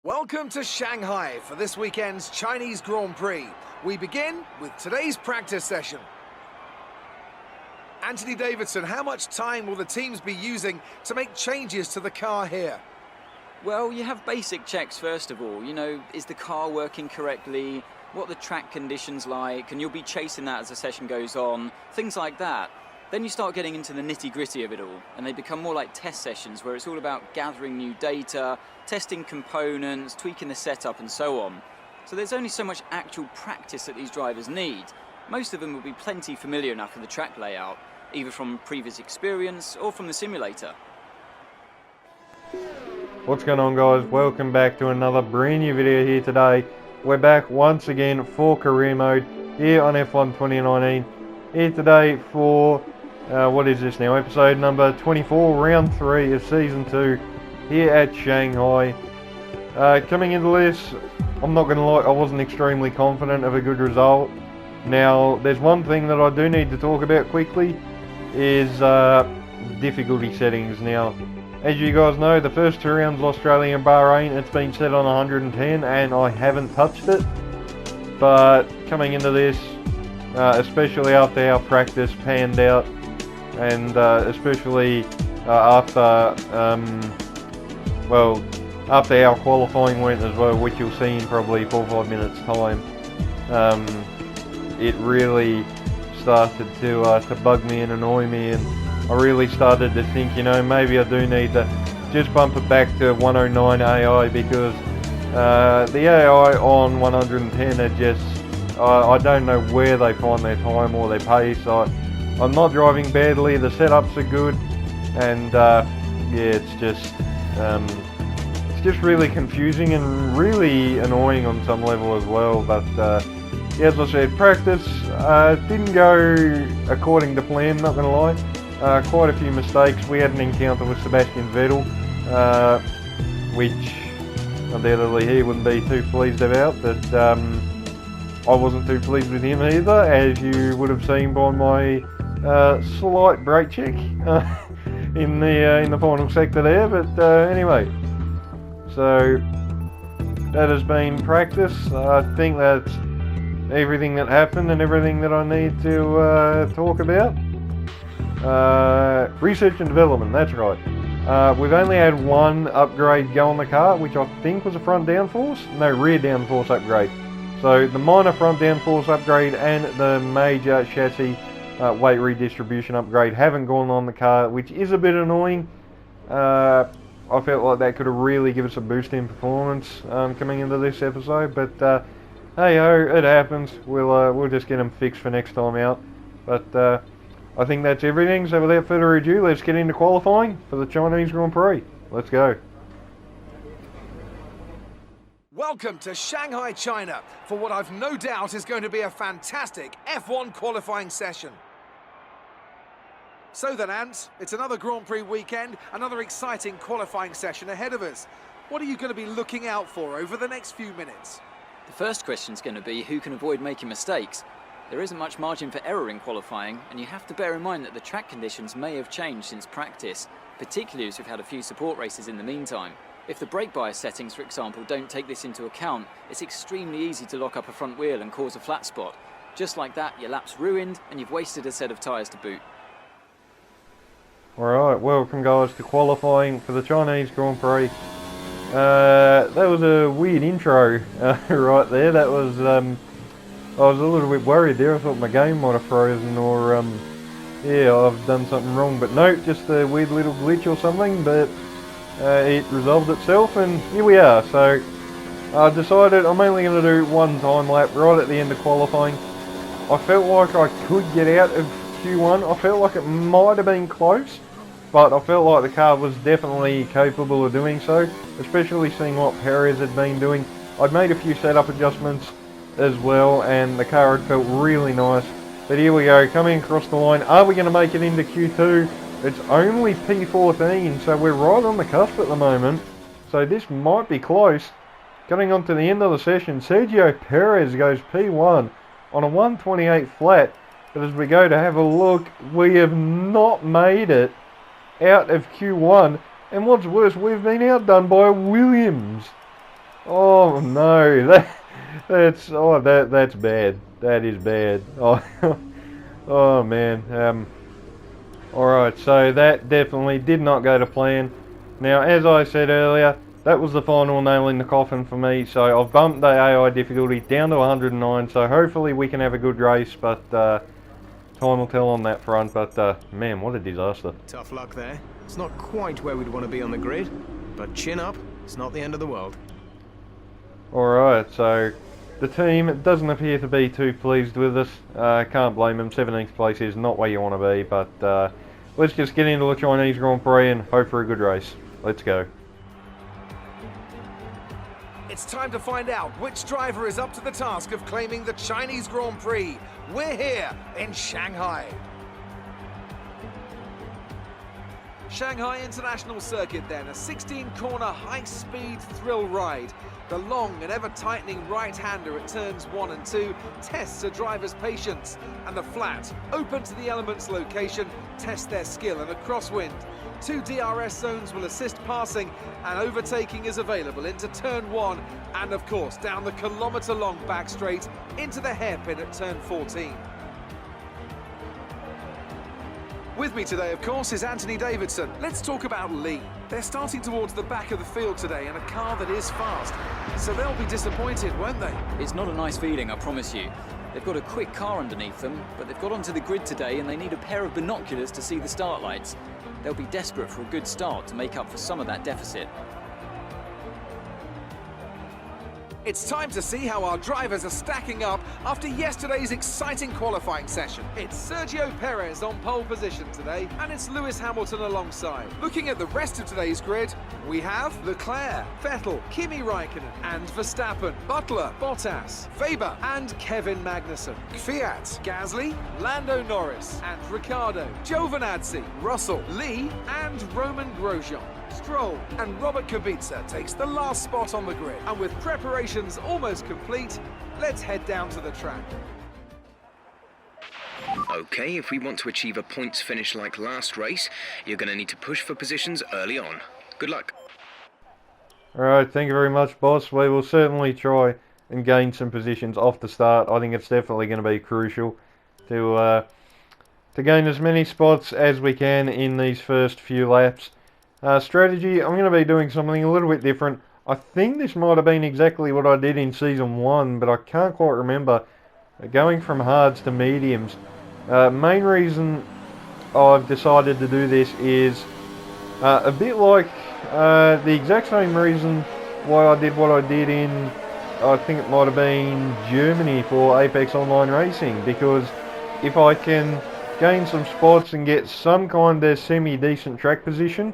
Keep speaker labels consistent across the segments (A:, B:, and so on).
A: Welcome to Shanghai for this weekend's Chinese Grand Prix. We begin with today's practice session. Anthony Davidson, how much time will the teams be using to make changes to the car here?
B: Well, you have basic checks first of all. Is the car working correctly? What are the track conditions like? And you'll be chasing that as the session goes on. Things like that. Then you start getting into the nitty-gritty of it all, and they become more like test sessions where it's all about gathering new data, testing components, tweaking the setup and so on. So there's only so much actual practice that these drivers need. Most of them will be plenty familiar enough with the track layout, either from previous experience or from the simulator.
C: What's going on, guys? Welcome back to another brand new video here today. We're back once again for career mode here on F1 2019. Here today for what is this now? Episode number 24, round 3 of season 2 here at Shanghai. Coming into this, I'm not going to lie, I wasn't extremely confident of a good result. Now, there's one thing that I do need to talk about quickly, is difficulty settings. Now, as you guys know, the first 2 rounds, Australia and Bahrain, it's been set on 110 and I haven't touched it. But coming into this, especially after our practice panned out, and especially after our qualifying went as well, which you'll see in probably 4 or 5 minutes time, it really started to bug me and annoy me, and I really started to think, maybe I do need to just bump it back to 109 AI, because the AI on 110 are just, I don't know where they find their time or their pace. I'm not driving badly, the setups are good, and it's just really confusing and really annoying on some level as well. But as I said, practice didn't go according to plan, not going to lie. Quite a few mistakes. We had an encounter with Sebastian Vettel, which undoubtedly he wouldn't be too pleased about, but I wasn't too pleased with him either, as you would have seen by my slight brake check in the final sector there. But anyway, so that has been practice. I think that's everything that happened and everything that I need to talk about. Research and development, that's right. We've only had one upgrade go on the car, which I think was a front downforce. No, rear downforce upgrade. So the minor front downforce upgrade and the major chassis weight redistribution upgrade haven't gone on the car, which is a bit annoying. I felt like that could have really given us a boost in performance coming into this episode, but hey ho, it happens. We'll just get them fixed for next time out. But I think that's everything, so without further ado, let's get into qualifying for the Chinese Grand Prix. Let's go.
A: Welcome to Shanghai, China, for what I've no doubt is going to be a fantastic F1 qualifying session. So then, Ant, it's another Grand Prix weekend, another exciting qualifying session ahead of us. What are you going to be looking out for over the next few minutes?
B: The first question is going to be who can avoid making mistakes. There isn't much margin for error in qualifying, and you have to bear in mind that the track conditions may have changed since practice, particularly as we've had a few support races in the meantime. If the brake bias settings, for example, don't take this into account, it's extremely easy to lock up a front wheel and cause a flat spot. Just like that, your lap's ruined, and you've wasted a set of tyres to boot.
C: Alright, welcome guys to qualifying for the Chinese Grand Prix. That was a weird intro right there. That was, I was a little bit worried there. I thought my game might have frozen, or yeah, I've done something wrong. But no, just a weird little glitch or something, but it resolved itself, and here we are. So I decided I'm only going to do one time lap right at the end of qualifying. I felt like I could get out of Q1. I felt like it might have been close, but I felt like the car was definitely capable of doing so, especially seeing what Perez had been doing. I'd made a few setup adjustments as well, and the car had felt really nice. But here we go, coming across the line. Are we going to make it into Q2? It's only P14, so we're right on the cusp at the moment. So this might be close. Getting on to the end of the session, Sergio Perez goes P1 on a 128 flat. But as we go to have a look, we have not made it out of Q1. And what's worse, we've been outdone by Williams. Oh no, that's bad. That is bad. Oh, oh man. Alright, so that definitely did not go to plan. Now, as I said earlier, that was the final nail in the coffin for me, so I've bumped the AI difficulty down to 109, so hopefully we can have a good race, but time will tell on that front, but man, what a disaster.
D: Tough luck there. It's not quite where we'd want to be on the grid, but chin up, it's not the end of the world.
C: Alright, so the team doesn't appear to be too pleased with us. Can't blame them. 17th place is not where you want to be, but let's just get into the Chinese Grand Prix and hope for a good race. Let's go.
A: It's time to find out which driver is up to the task of claiming the Chinese Grand Prix. We're here in Shanghai. Shanghai International Circuit then, a 16-corner high-speed thrill ride. The long and ever-tightening right-hander at turns 1 and 2 tests a driver's patience, and the flat, open to the elements location, tests their skill in a crosswind. 2 DRS zones will assist passing, and overtaking is available into turn 1, and of course down the kilometre-long back straight into the hairpin at turn 14. With me today, of course, is Anthony Davidson. Let's talk about Lee. They're starting towards the back of the field today in a car that is fast, so they'll be disappointed, won't they?
B: It's not a nice feeling, I promise you. They've got a quick car underneath them, but they've got onto the grid today and they need a pair of binoculars to see the start lights. They'll be desperate for a good start to make up for some of that deficit.
A: It's time to see how our drivers are stacking up after yesterday's exciting qualifying session. It's Sergio Perez on pole position today, and it's Lewis Hamilton alongside. Looking at the rest of today's grid, we have Leclerc, Vettel, Kimi Raikkonen, and Verstappen, Butler, Bottas, Faber, and Kevin Magnussen. Fiat, Gasly, Lando Norris, and Ricciardo, Giovinazzi, Russell, Lee, and Roman Grosjean. Stroll and Robert Kubica takes the last spot on the grid. And with preparations almost complete, let's head down to the track.
E: Okay, if we want to achieve a points finish like last race, you're going to need to push for positions early on. Good luck.
C: Alright, thank you very much, boss. We will certainly try and gain some positions off the start. I think it's definitely going to be crucial to gain as many spots as we can in these first few laps. Strategy, I'm going to be doing something a little bit different. I think this might have been exactly what I did in Season 1, but I can't quite remember. Going from hards to mediums. Main reason I've decided to do this is a bit like the exact same reason why I did what I did in, I think it might have been Germany for Apex Online Racing, because if I can gain some spots and get some kind of semi-decent track position,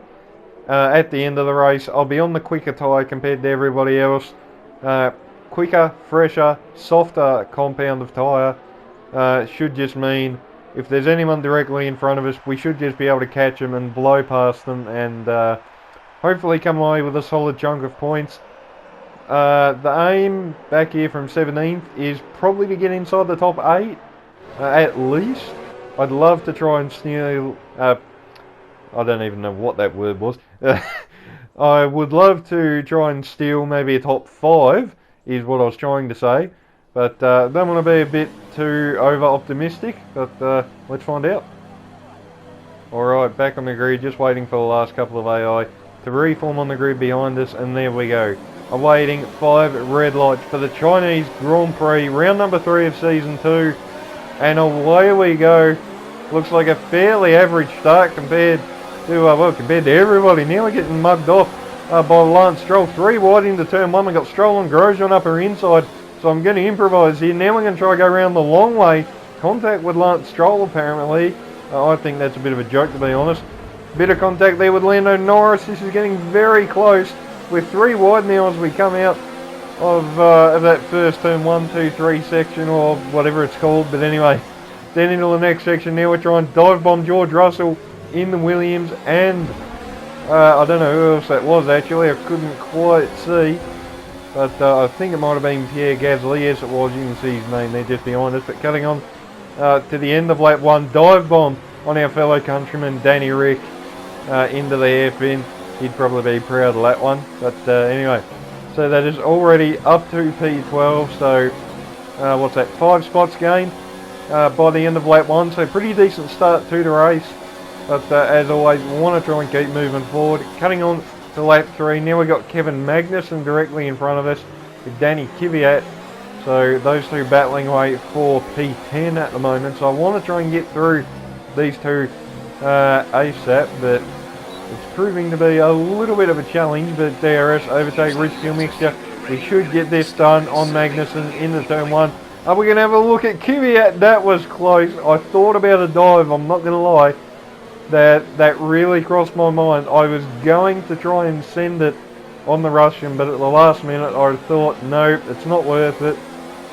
C: at the end of the race, I'll be on the quicker tyre compared to everybody else. Quicker, fresher, softer compound of tyre should just mean if there's anyone directly in front of us, we should just be able to catch them and blow past them and hopefully come away with a solid chunk of points. The aim back here from 17th is probably to get inside the top 8, at least. I'd love to try and steal... I don't even know what that word was. I would love to try and steal maybe a top 5, is what I was trying to say. But don't want to be a bit too over-optimistic, but let's find out. Alright, back on the grid, just waiting for the last couple of AI to reform on the grid behind us, and there we go. Awaiting 5 red lights for the Chinese Grand Prix, round number 3 of Season 2. And away we go. Looks like a fairly average start compared to everybody. Nearly getting mugged off by Lance Stroll. 3 wide into turn 1. We got Stroll and Grosjean up her inside. So I'm going to improvise here. Now we're going to try to go around the long way. Contact with Lance Stroll apparently. I think that's a bit of a joke, to be honest. Bit of contact there with Lando Norris. This is getting very close. We're 3 wide now as we come out of that first turn 1, 2, 3 section, or whatever it's called. But anyway, then into the next section. Now we're trying to dive bomb George Russell in the Williams, and I don't know who else that was actually. I couldn't quite see, but I think it might have been Pierre Gasly. Yes, it was. You can see his name there just behind us. But cutting on to the end of lap 1, dive bomb on our fellow countryman Danny Rick into the hairpin. He'd probably be proud of that one. But anyway, So that is already up to P12, so what's that, 5 spots gained by the end of lap 1, so pretty decent start to the race. But as always, we want to try and keep moving forward. Cutting on to lap 3, now we've got Kevin Magnussen directly in front of us with Danny Kvyat. So those two battling away for P10 at the moment. So I want to try and get through these two ASAP, but it's proving to be a little bit of a challenge. But DRS overtake rich fuel mixture. We should get this done on Magnussen into turn 1. Are we going to have a look at Kvyat? That was close. I thought about a dive, I'm not going to lie. That really crossed my mind. I was going to try and send it on the Russian, but at the last minute I thought, nope, it's not worth it.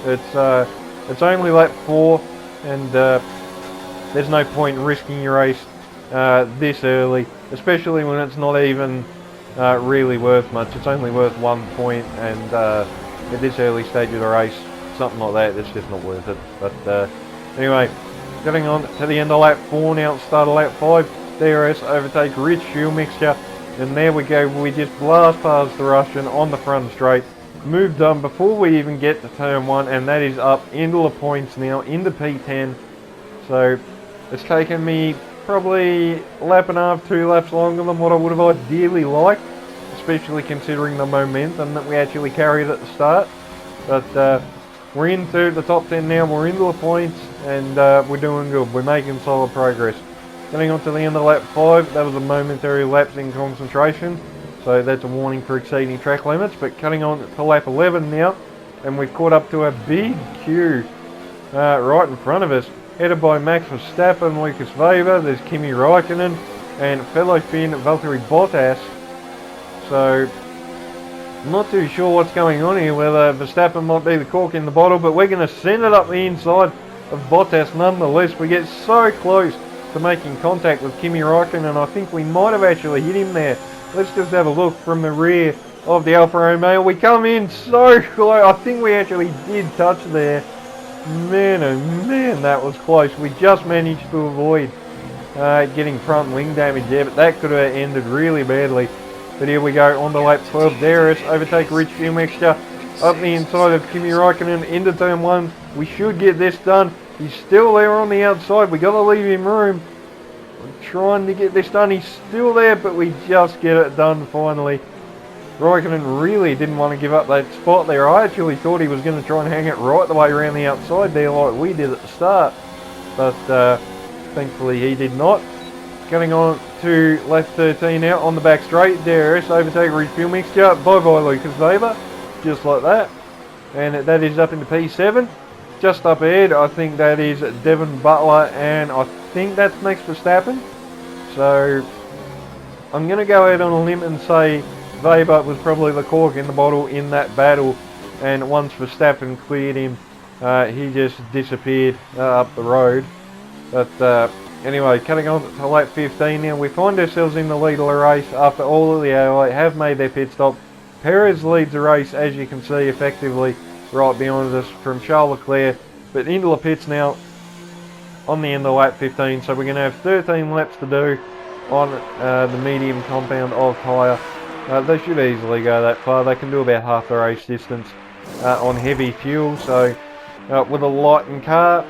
C: It's only lap 4, and there's no point risking your race this early, especially when it's not even really worth much. It's only worth 1 point, and at this early stage of the race, something like that, it's just not worth it. But anyway, getting on to the end of lap 4 now, start of lap 5, DRS overtake rich fuel mixture, and there we go, we just blast past the Russian on the front straight, moved on before we even get to turn 1, and that is up into the points now, into P10, so it's taken me probably a lap and a half, 2 laps longer than what I would have ideally liked, especially considering the momentum that we actually carried at the start, but we're into the top 10 now, we're into the points, and we're doing good. We're making solid progress. Getting on to the end of lap 5, that was a momentary lapse in concentration, so that's a warning for exceeding track limits. But cutting on to lap 11 now, and we've caught up to a big queue right in front of us, headed by Max Verstappen, Lucas Weber, there's Kimi Räikkönen, and fellow Finn Valtteri Bottas. So I'm not too sure what's going on here, whether Verstappen might be the cork in the bottle, but we're going to send it up the inside of Bottas nonetheless. We get so close to making contact with Kimi Räikkönen, and I think we might have actually hit him there. Let's just have a look from the rear of the Alfa Romeo. We come in so close. I think we actually did touch there. Man, oh man, that was close. We just managed to avoid getting front wing damage there, but that could have ended really badly. But here we go, on to lap 12, DRS overtake rich fuel mixture, up the inside of Kimi Räikkönen into turn 1. We should get this done. He's still there on the outside, we got to leave him room. We're trying to get this done, he's still there, but we just get it done finally. Räikkönen really didn't want to give up that spot there. I actually thought he was going to try and hang it right the way around the outside there like we did at the start, but thankfully he did not. Getting on to lap 13 now, on the back straight, DRS overtake refuel mixture, bye bye Lucas Weber, just like that, and that is up into P7. Just up ahead, I think that is Devon Butler, and I think that's Max Verstappen, so I'm going to go out on a limb and say Weber was probably the cork in the bottle in that battle, and once Verstappen cleared him, he just disappeared up the road. But anyway, cutting on to lap 15 now, we find ourselves in the lead of the race after all of the AI have made their pit stop. Perez leads the race, as you can see, effectively right behind us from Charles Leclerc, but into the pits now on the end of lap 15, so we're going to have 13 laps to do on the medium compound of tyre. They should easily go that far. They can do about half the race distance on heavy fuel, so with a lightened car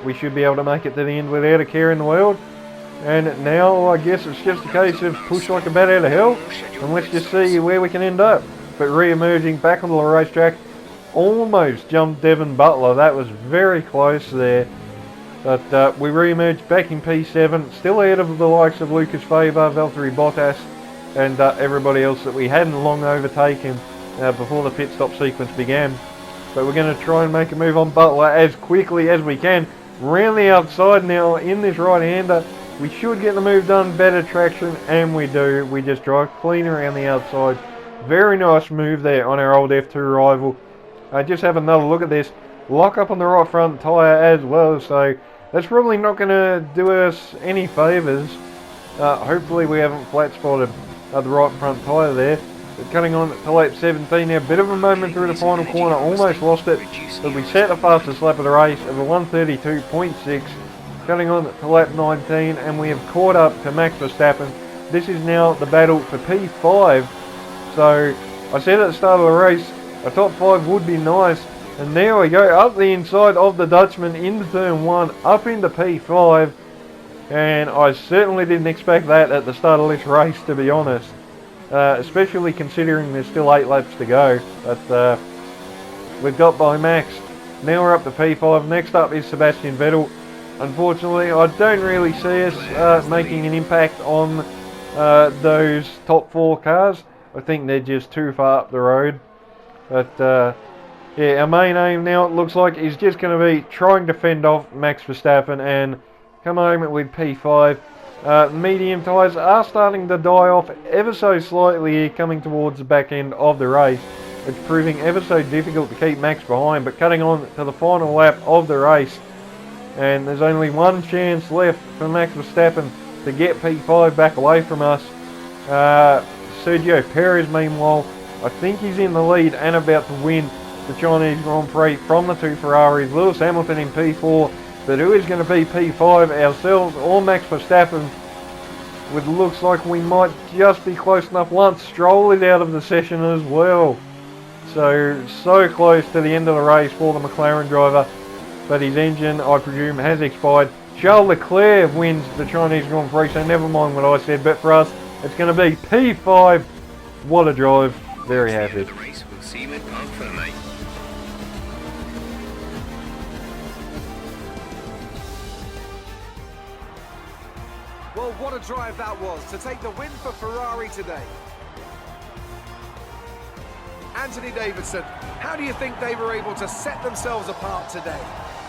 C: we should be able to make it to the end without a care in the world. And now I guess it's just a case of push like a bat out of hell, and let's just see where we can end up. But re-emerging back onto the racetrack, almost jumped Devon Butler. That was very close there, but we re-emerged back in P7, still ahead of the likes of Lucas Weber, Valtteri Bottas, and everybody else that we hadn't long overtaken before the pit stop sequence began. But we're going to try and make a move on Butler as quickly as we can. Round the outside now in this right-hander. We should get the move done, better traction, and we do. We just drive clean around the outside. Very nice move there on our old F2 rival. Just have another look at this. Lock up on the right front tyre as well, so that's probably not going to do us any favours. Hopefully we haven't flat spotted the right front tyre there. But cutting on to lap 17 now, bit of a moment through the final corner, almost lost it, but we set the fastest lap of the race of a 132.6. Cutting on to lap 19, and we have caught up to Max Verstappen. This is now the battle for P5, so I said at the start of the race, a top 5 would be nice. And there we go, up the inside of the Dutchman into turn 1, up into P5. And I certainly didn't expect that at the start of this race, to be honest. Especially considering there's still 8 laps to go. But we've got by Max. Now we're up to P5. Next up is Sebastian Vettel. Unfortunately, I don't really see us making an impact on those top 4 cars. I think they're just too far up the road. But yeah, our main aim now, it looks like, is just going to be trying to fend off Max Verstappen and come home with P5. Medium tyres are starting to die off ever so slightly here, coming towards the back end of the race. It's proving ever so difficult to keep Max behind, but cutting on to the final lap of the race. And there's only one chance left for Max Verstappen to get P5 back away from us. Sergio Perez, meanwhile, I think he's in the lead and about to win the Chinese Grand Prix from the 2 Ferraris. Lewis Hamilton in P4, but who is going to be P5, ourselves or Max Verstappen? With looks like we might just be close enough once Stroll is out of the session as well. So close to the end of the race for the McLaren driver, but his engine, I presume, has expired. Charles Leclerc wins the Chinese Grand Prix, so never mind what I said, but for us, it's going to be P5. What a drive. Very happy.
E: We'll see you in Park Fermé.
A: Well, what a drive that was to take the win for Ferrari today. Anthony Davidson, how do you think they were able to set themselves apart today?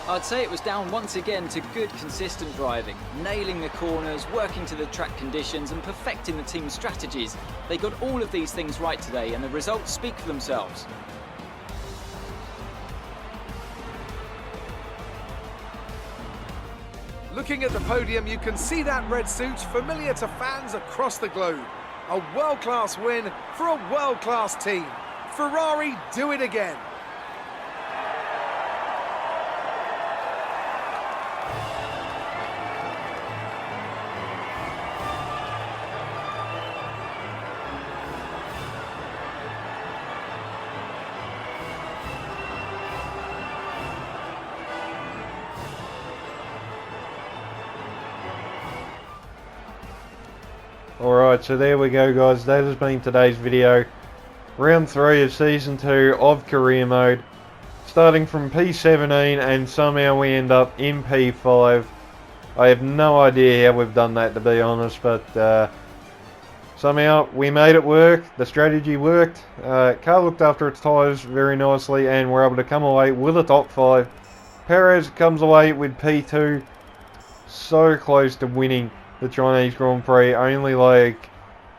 B: I'd say it was down once again to good, consistent driving, nailing the corners, working to the track conditions and perfecting the team's strategies. They got all of these things right today and the results speak for themselves.
A: Looking at the podium, you can see that red suit familiar to fans across the globe. A world-class win for a world-class team. Ferrari do it again.
C: Alright, so there we go guys, that has been today's video. Round 3 of Season 2 of Career Mode. Starting from P17 and somehow we end up in P5. I have no idea how we've done that, to be honest, but somehow we made it work, the strategy worked. Car looked after its tyres very nicely and we're able to come away with a top 5. Perez comes away with P2. So close to winning the Chinese Grand Prix, only like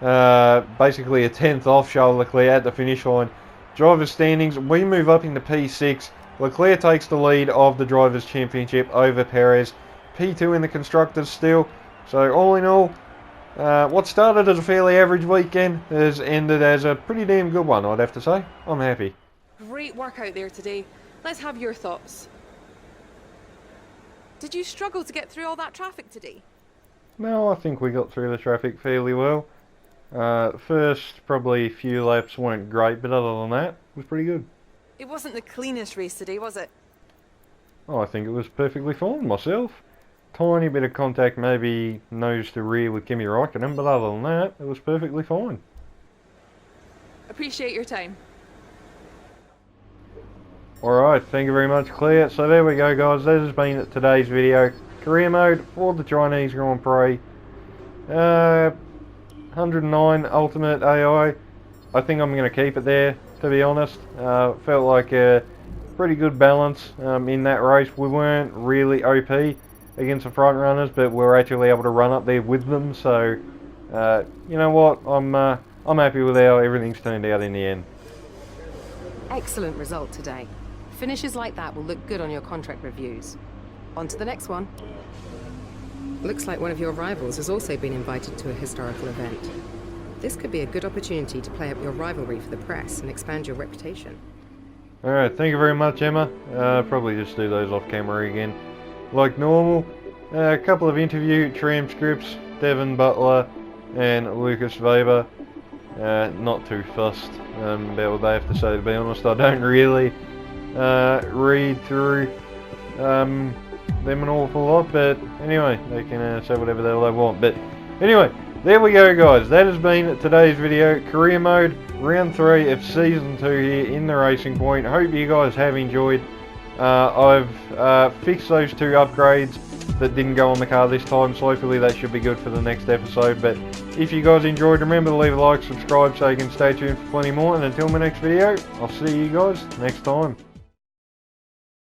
C: basically a 10th off Charles Leclerc at the finish line. Drivers' standings, we move up into P6. Leclerc takes the lead of the Drivers' Championship over Perez. P2 in the Constructors still. So all in all, what started as a fairly average weekend has ended as a pretty damn good one, I'd have to say. I'm happy.
F: Great work out there today. Let's have your thoughts. Did you struggle to get through all that traffic today?
C: No, I think we got through the traffic fairly well. First probably few laps weren't great, but other than that, it was pretty good.
F: It wasn't the cleanest race today, was it?
C: Oh, I think it was perfectly fine myself. Tiny bit of contact, maybe nose to rear with Kimi Räikkönen, but other than that, it was perfectly fine.
F: Appreciate your time.
C: Alright, thank you very much Claire. So there we go guys, that has been today's video. Career mode for the Chinese Grand Prix. 109 Ultimate AI. I think I'm going to keep it there, to be honest. Felt like a pretty good balance in that race. We weren't really OP against the front runners, but we were actually able to run up there with them. So, you know what? I'm happy with how everything's turned out in the end.
G: Excellent result today. Finishes like that will look good on your contract reviews. On to the next one. Looks like one of your rivals has also been invited to a historical event. This could be a good opportunity to play up your rivalry for the press and expand your reputation.
C: Alright, thank you very much Emma. Probably just do those off camera again. Like normal, a couple of interview transcripts, Devon Butler and Lucas Weber. not too fussed about what they have to say, to be honest. I don't really read through them an awful lot, but anyway, they can say whatever the hell they want. But anyway, there we go, guys. That has been today's video. Career mode, round 3 of season 2 here in the Racing Point. Hope you guys have enjoyed. I've fixed those 2 upgrades that didn't go on the car this time, so hopefully that should be good for the next episode. But if you guys enjoyed, remember to leave a like, subscribe so you can stay tuned for plenty more, and until my next video, I'll see you guys next time.